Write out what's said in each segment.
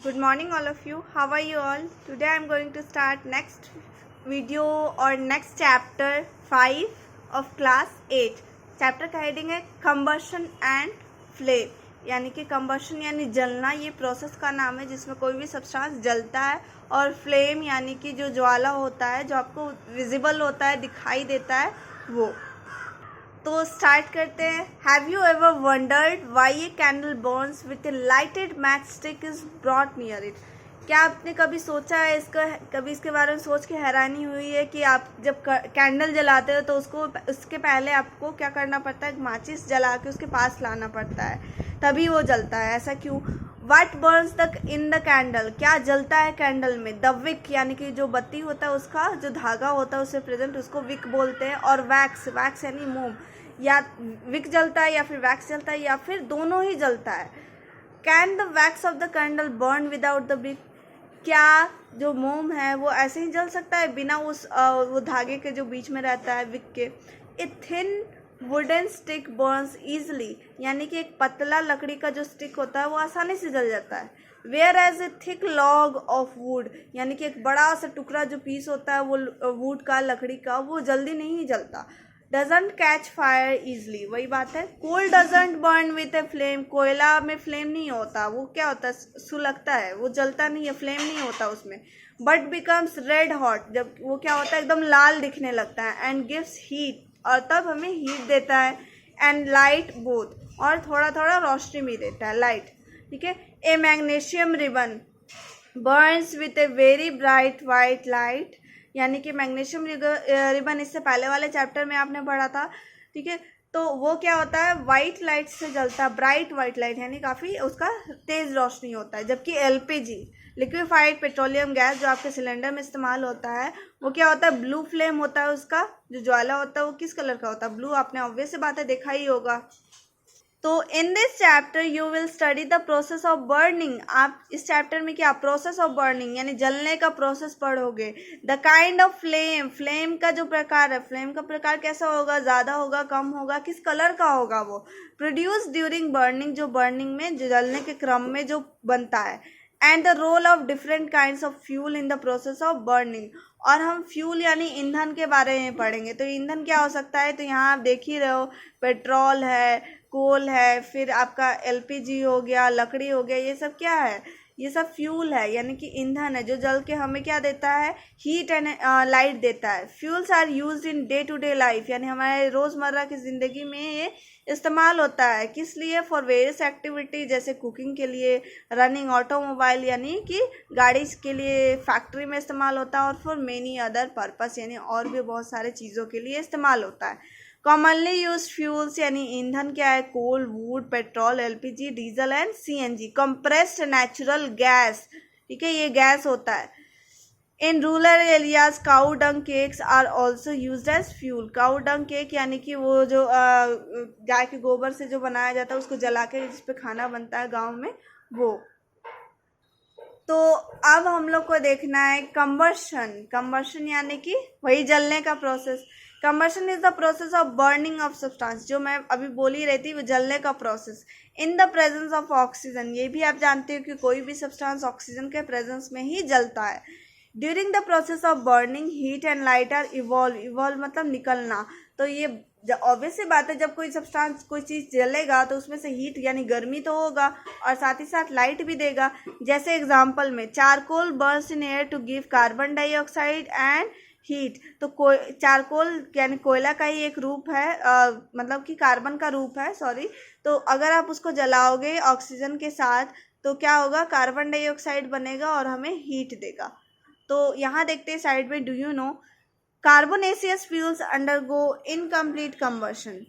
Good morning all of you. How are you all? Today I am going to start next video or next chapter 5 of class 8. Chapter का heading है combustion and flame, यानी कि combustion यानी जलना, ये process का नाम है जिसमें कोई भी सब्सटेंस जलता है, और फ्लेम यानी कि जो ज्वाला होता है जो आपको विजिबल होता है, दिखाई देता है वो। तो स्टार्ट करते हैं। Have you ever wondered Y a candle Burns with A lighted match stick is brought near it? क्या आपने कभी सोचा है कभी इसके बारे में सोच के हैरानी हुई है कि आप जब कैंडल जलाते हो तो उसके पहले आपको क्या करना पड़ता है? माचिस जला के उसके पास लाना पड़ता है, तभी वो जलता है। ऐसा क्यों? What burns in the candle? क्या जलता है कैंडल में? द विक यानी कि जो बत्ती होता है उसका जो धागा होता है उससे प्रेजेंट, उसको विक बोलते हैं। और वैक्स यानी मोम, या विक जलता है या फिर वैक्स जलता है या फिर दोनों ही जलता है। Can the wax of the candle burn without the wick? क्या जो मोम है वो ऐसे ही जल सकता है बिना वो धागे के जो बीच में रहता है विक के? A thin wooden stick Burns easily, यानी कि एक पतला लकड़ी का जो स्टिक होता है वो आसानी से जल जाता है। Whereas a thick log of wood, यानी कि एक बड़ा सा टुकड़ा जो पीस होता है वो वुड का, लकड़ी का, वो जल्दी नहीं जलता। डजेंट कैच फायर ईजली, वही बात है। Coal doesn't burn with a flame, कोयला में फ्लेम नहीं होता, वो क्या होता है? सुलगता है, वो जलता नहीं है, फ्लेम नहीं होता उसमें। बट बिकम्स रेड हॉट, जब वो क्या होता है? एकदम लाल दिखने लगता है। एंड गिव्स हीट, और तब हमें हीट देता है। एंड लाइट बोथ, और थोड़ा थोड़ा रोशनी भी देता है, लाइट। ठीक है। A magnesium ribbon burns with a very bright white light, यानी कि मैग्नीशियम रिबन इससे पहले वाले चैप्टर में आपने पढ़ा था। ठीक है। तो वो क्या होता है? वाइट लाइट से जलता है, ब्राइट वाइट लाइट, यानी काफ़ी उसका तेज़ रोशनी होता है। जबकि एलपीजी, लिक्विफाइड पेट्रोलियम गैस, जो आपके सिलेंडर में इस्तेमाल होता है, वो क्या होता है? ब्लू फ्लेम होता है, उसका जो ज्वाला होता है वो किस कलर का होता है? ब्लू। आपने ऑब्वियस से बात है, देखा ही होगा। तो in this chapter you will study the process of burning. आप इस चैप्टर में क्या प्रोसेस ऑफ बर्निंग यानी जलने का प्रोसेस पढ़ोगे। The kind of flame, flame का जो प्रकार है, फ्लेम का प्रकार कैसा होगा? ज़्यादा होगा, कम होगा, किस कलर का होगा वो? प्रोड्यूस ड्यूरिंग बर्निंग, जो बर्निंग में जलने के क्रम में जो बनता है। And the role of different kinds of fuel in the process of burning. और हम फ्यूल यानी ईंधन के बारे में पढ़ेंगे। तो ईंधन क्या हो सकता है? तो यहाँ आप देख ही रहे हो, पेट्रोल है, कोल है, फिर आपका एलपीजी हो गया, लकड़ी हो गया, ये सब क्या है? ये सब फ्यूल है, यानी कि ईंधन है जो जल के हमें क्या देता है? हीट एंड लाइट देता है। Fuels are used in day to day life, यानी हमारे रोज़मर्रा की ज़िंदगी में ये इस्तेमाल होता है। किस लिए? फॉर वेरियस एक्टिविटी, जैसे कुकिंग के लिए, रनिंग ऑटोमोबाइल यानी कि गाड़ी के लिए, फैक्ट्री में इस्तेमाल होता है, और फॉर मेनी अदर पर्पस यानी और भी बहुत सारे चीज़ों के लिए इस्तेमाल होता है। कॉमनली यूज फ्यूल्स यानी ईंधन क्या है? Coal, wood, petrol, LPG, diesel and CNG. Compressed natural gas, ठीक है, ये गैस होता है। In rural areas cow dung cakes are also use as fuel. Cow dung cake यानी कि वो जो गाय के गोबर से जो बनाया जाता है उसको जला के जिस पे खाना बनता है गाँव में, वो। तो अब हम लोग को देखना है कंबशन यानी कि वही जलने का process. Combustion is the process of burning of substance, जो मैं अभी बोल ही रही थी, वो जलने का process in the presence of oxygen. ये भी आप जानते हो कि कोई भी सब्सटेंस ऑक्सीजन के प्रेजेंस में ही जलता है। During the process of burning heat and light are evolve मतलब निकलना। तो ये ऑब्वियस सी बात है, जब कोई सब्सटेंस, कोई चीज़ जलेगा तो उसमें से हीट यानी गर्मी तो होगा, और साथ ही साथ लाइट भी देगा। जैसे एग्जांपल में charcoal burns in air to give carbon dioxide and heat. तो चारकोल यानी कोयला का ही एक रूप है, मतलब कि कार्बन का रूप है, सॉरी। तो अगर आप उसको जलाओगे ऑक्सीजन के साथ तो क्या होगा? कार्बन डाइऑक्साइड बनेगा और हमें हीट देगा। तो यहाँ देखते हैं साइड में, do you know carbonaceous fuels undergo incomplete combustion,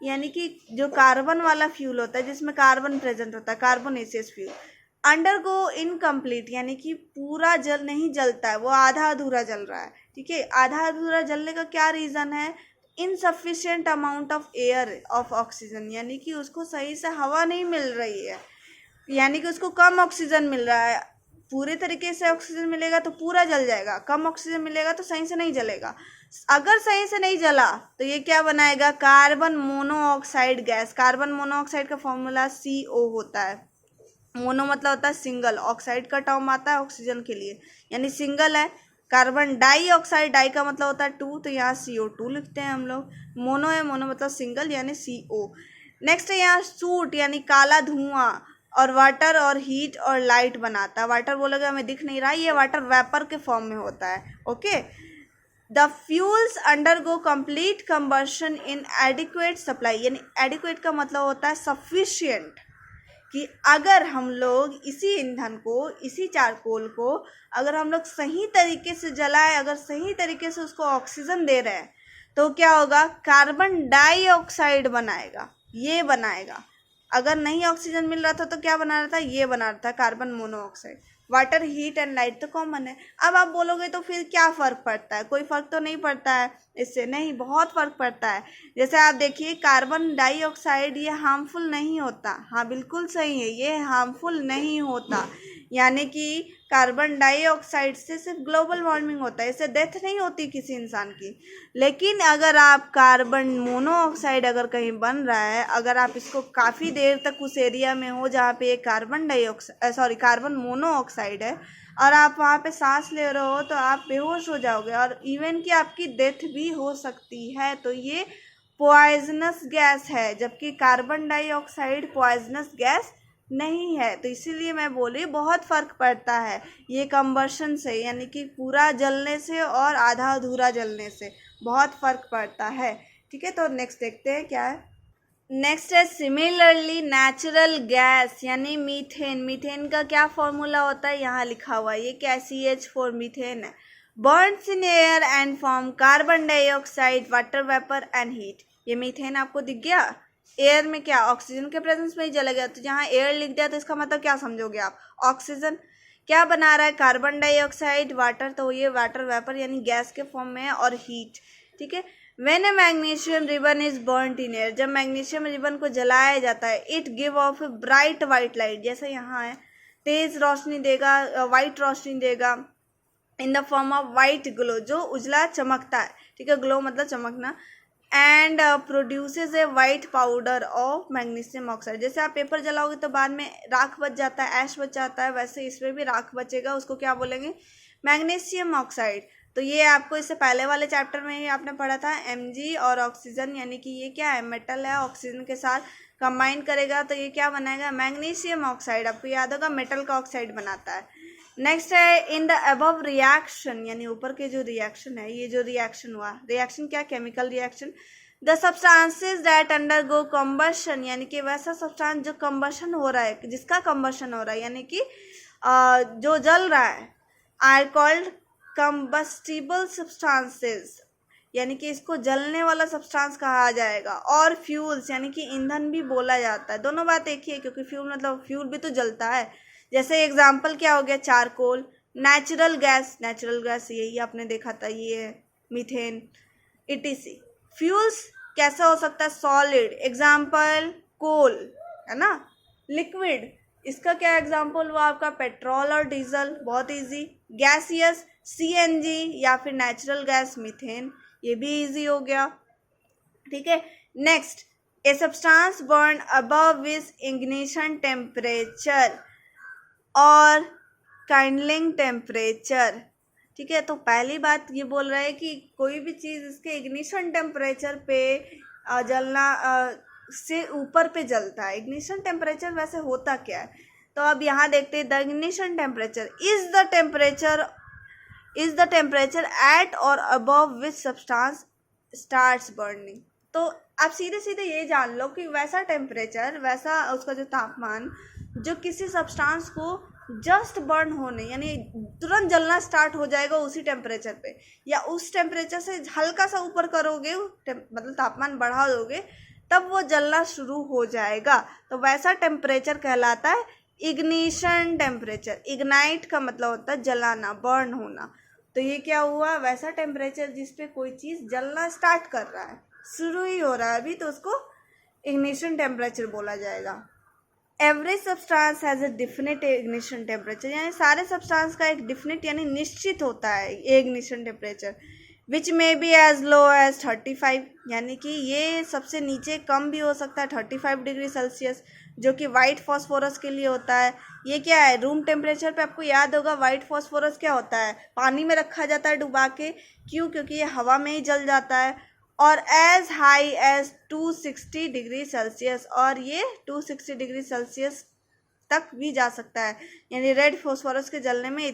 यानी कि जो कार्बन वाला फ्यूल होता है जिसमें कार्बन प्रेजेंट होता है, कार्बोनेसियस फ्यूल, अंडरगो इनकम्प्लीट यानी कि पूरा जल नहीं जलता है, वो आधा अधूरा जल रहा है। ठीक है। आधा अधूरा जलने का क्या रीज़न है? Insufficient amount of air of oxygen, यानी कि उसको सही से हवा नहीं मिल रही है, यानी कि उसको कम ऑक्सीजन मिल रहा है। पूरे तरीके से ऑक्सीजन मिलेगा तो पूरा जल जाएगा, कम ऑक्सीजन मिलेगा तो सही से नहीं जलेगा। अगर सही से नहीं जला तो ये क्या बनाएगा? Carbon monoxide gas. Carbon monoxide का फॉर्मूला CO होता है। मोनो मतलब होता है सिंगल, ऑक्साइड का टर्म आता है ऑक्सीजन के लिए, यानी सिंगल है। कार्बन डाइऑक्साइड, डाई का मतलब होता है टू, तो यहाँ CO2 लिखते हैं हम लोग। मोनो है, मोनो मतलब सिंगल यानी CO। नेक्स्ट है यहाँ सूट यानी काला धुआं, और वाटर और हीट और लाइट बनाता है। वाटर बोलोगे हमें दिख नहीं रहा, ये वाटर वेपर के फॉर्म में होता है। Okay, the fuels undergo complete combustion in adequate supply, यानी एडिक्वेट का मतलब होता है सफिशिएंट, कि अगर हम लोग इसी ईंधन को, इसी चारकोल को अगर हम लोग सही तरीके से जलाएं, अगर सही तरीके से उसको ऑक्सीजन दे रहे हैं, तो क्या होगा, कार्बन डाइऑक्साइड बनाएगा, ये बनाएगा। अगर नहीं ऑक्सीजन मिल रहा था तो क्या बना रहा था, ये बना रहा था carbon monoxide. Water, heat and light तो कॉमन है। अब आप बोलोगे तो फिर क्या फ़र्क पड़ता है, कोई फ़र्क तो नहीं पड़ता है इससे, नहीं, बहुत फ़र्क पड़ता है। जैसे आप देखिए कार्बन डाइऑक्साइड ये हार्मफुल नहीं होता, हाँ बिल्कुल सही है, ये हार्मफुल नहीं होता, यानी कि कार्बन डाइऑक्साइड से सिर्फ ग्लोबल वार्मिंग होता है, इससे डेथ नहीं होती किसी इंसान की। लेकिन अगर आप कार्बन मोनोऑक्साइड अगर कहीं बन रहा है, अगर आप इसको काफ़ी देर तक उस एरिया में हो जहाँ पे कार्बन मोनोऑक्साइड है, और आप वहाँ पे सांस ले रहे हो, तो आप बेहोश हो जाओगे, और इवन कि आपकी डेथ भी हो सकती है। तो ये पॉइजनस गैस है, जबकि कार्बन डाइऑक्साइड पॉइजनस गैस नहीं है। तो इसीलिए मैं बोली बहुत फ़र्क पड़ता है ये कंबशन से, यानी कि पूरा जलने से और आधा अधूरा जलने से बहुत फ़र्क पड़ता है। ठीक है, तो नेक्स्ट देखते हैं क्या है। नेक्स्ट है सिमिलरली नेचुरल गैस यानी मीथेन। मीथेन का क्या फॉर्मूला होता है, यहाँ लिखा हुआ है, ये क्या CH4 मीथेन है। Burns in air and form carbon dioxide, water vapour and heat. ये मीथेन आपको दिख गया, एयर में क्या ऑक्सीजन के प्रेजेंस में ही जला गया, तो जहाँ एयर लिख दिया तो इसका मतलब क्या समझोगे आप, ऑक्सीजन। क्या बना रहा है, कार्बन डाइऑक्साइड, वाटर, तो ये वाटर वेपर यानी गैस के फॉर्म में है, और हीट। ठीक है, when a magnesium ribbon is burned in air, जब मैग्नीशियम रिबन को जलाया जाता है, it give off a bright white light, जैसे यहाँ है, तेज रोशनी देगा, वाइट रोशनी देगा, in the form of white glow, जो उजला चमकता है। ठीक है, ग्लो मतलब चमकना, and produces a white powder of magnesium oxide. जैसे आप पेपर जलाओगे तो बाद में राख बच जाता है, ऐश बच जाता है, वैसे इसमें भी राख बचेगा, उसको क्या बोलेंगे, मैग्नीशियम ऑक्साइड। तो ये आपको इससे पहले वाले चैप्टर में ही आपने पढ़ा था, Mg और ऑक्सीजन, यानी कि ये क्या है, मेटल है, ऑक्सीजन के साथ कंबाइन करेगा तो ये क्या बनाएगा, मैग्नीशियम ऑक्साइड। आपको याद होगा मेटल का ऑक्साइड बनाता है। नेक्स्ट है इन द अबव रिएक्शन, यानी ऊपर के जो रिएक्शन है, ये जो रिएक्शन हुआ, रिएक्शन क्या, chemical reaction, the substances that undergo combustion, यानी कि वैसा सब्सटेंस जो कंबशन हो रहा है, जिसका कंबशन हो रहा है, यानी कि जो जल रहा है, आर कॉल्ड कंबस्टिबल सब्सटेंसेस, यानी कि इसको जलने वाला सब्सटेंस कहा जाएगा। और फ्यूल्स यानी कि ईंधन भी बोला जाता है, दोनों बात एक ही है, क्योंकि फ्यूल मतलब फ्यूल भी तो जलता है। जैसे एग्जाम्पल क्या हो गया, charcoal, natural gas, natural gas यही आपने देखा था, ये मीथेन, etc। फ्यूल्स कैसा हो सकता है, सॉलिड, एग्जाम्पल कोल है ना, लिक्विड, इसका क्या एग्जाम्पल हुआ आपका, पेट्रोल और डीजल, बहुत इजी। गैसियस, CNG या फिर नेचुरल गैस मीथेन, ये भी इजी हो गया। ठीक है, next, a substance burn above which ignition temperature और काइंडलिंग टेम्परेचर। ठीक है, तो पहली बात ये बोल रहा है कि कोई भी चीज़ इसके इग्निशन टेम्परेचर पे जलना से ऊपर पे जलता है। इग्निशन टेम्परेचर वैसे होता क्या है, तो अब यहाँ देखते हैं, the ignition temperature is the temperature at or above which substance starts burning. तो आप सीधे सीधे ये जान लो कि वैसा टेम्परेचर, वैसा उसका जो तापमान जो किसी सब्सटेंस को जस्ट बर्न होने यानी तुरंत जलना स्टार्ट हो जाएगा उसी टेम्परेचर पे, या उस टेम्परेचर से हल्का सा ऊपर करोगे, मतलब तापमान बढ़ा दोगे, तब वो जलना शुरू हो जाएगा। तो वैसा टेम्परेचर कहलाता है इग्निशन टेम्परेचर। इग्नाइट का मतलब होता है जलाना, बर्न होना। तो ये क्या हुआ, वैसा टेम्परेचर जिस पे कोई चीज़ जलना स्टार्ट कर रहा है, शुरू ही हो रहा है अभी, तो उसको इग्निशन टेम्परेचर बोला जाएगा। Average substance has a definite ignition temperature, यानी सारे सब्सटेंस का एक डिफिनिट यानी निश्चित होता है ये ignition temperature, which may be as low as 35, यानी कि ये सबसे नीचे कम भी हो सकता है 35 डिग्री सेल्सियस, जो कि वाइट फॉस्फोरस के लिए होता है। ये क्या है, रूम टेम्परेचर पे आपको याद होगा वाइट फॉस्फोरस क्या होता है, पानी में रखा जाता है डुबा के, क्यों, क्योंकि ये हवा में ही जल जाता है। और as high as 260 degree Celsius, और ये 260 डिग्री सेल्सियस तक भी जा सकता है, यानी रेड फॉस्फोरस के जलने में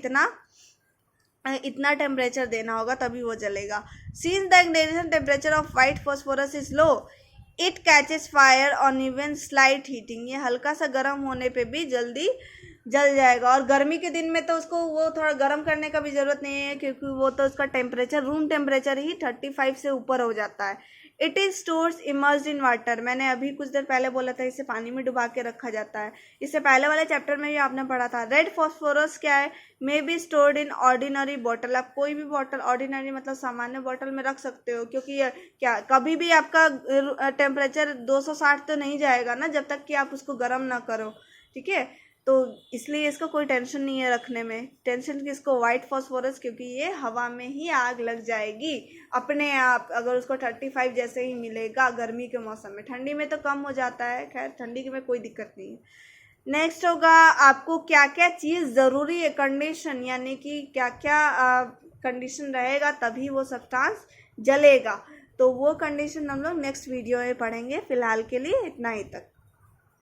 इतना टेम्परेचर देना होगा तभी वो जलेगा। Since the ignition temperature of white phosphorus is low, it catches fire on even slight heating, ये हल्का सा गर्म होने पे भी जल्दी जल जाएगा। और गर्मी के दिन में तो उसको वो थोड़ा गर्म करने का भी ज़रूरत नहीं है, क्योंकि वो तो उसका टेम्परेचर रूम टेम्परेचर ही 35 से ऊपर हो जाता है। It is stores immersed in water, मैंने अभी कुछ देर पहले बोला था इसे पानी में डुबा के रखा जाता है, इससे पहले वाले चैप्टर में भी आपने पढ़ा था। रेड फॉस्फोरस क्या है, may be stored in ordinary bottle, आप कोई भी बॉटल, ऑर्डिनरी मतलब सामान्य बॉटल में रख सकते हो, क्योंकि क्या कभी भी आपका टेम्परेचर 260 तो नहीं जाएगा ना जब तक कि आप उसको गर्म ना करो, ठीक है। तो इसलिए इसको कोई टेंशन नहीं है रखने में, टेंशन किसको, वाइट फॉस्फोरस, क्योंकि ये हवा में ही आग लग जाएगी अपने आप, अगर उसको 35 जैसे ही मिलेगा गर्मी के मौसम में। ठंडी में तो कम हो जाता है, खैर ठंडी में कोई दिक्कत नहीं है। नेक्स्ट होगा आपको क्या क्या चीज़ ज़रूरी है, कंडीशन, यानी कि क्या क्या कंडीशन रहेगा तभी वो सब्सटेंस जलेगा, तो वो कंडीशन हम लोग नेक्स्ट वीडियो में पढ़ेंगे। फिलहाल के लिए इतना ही तक।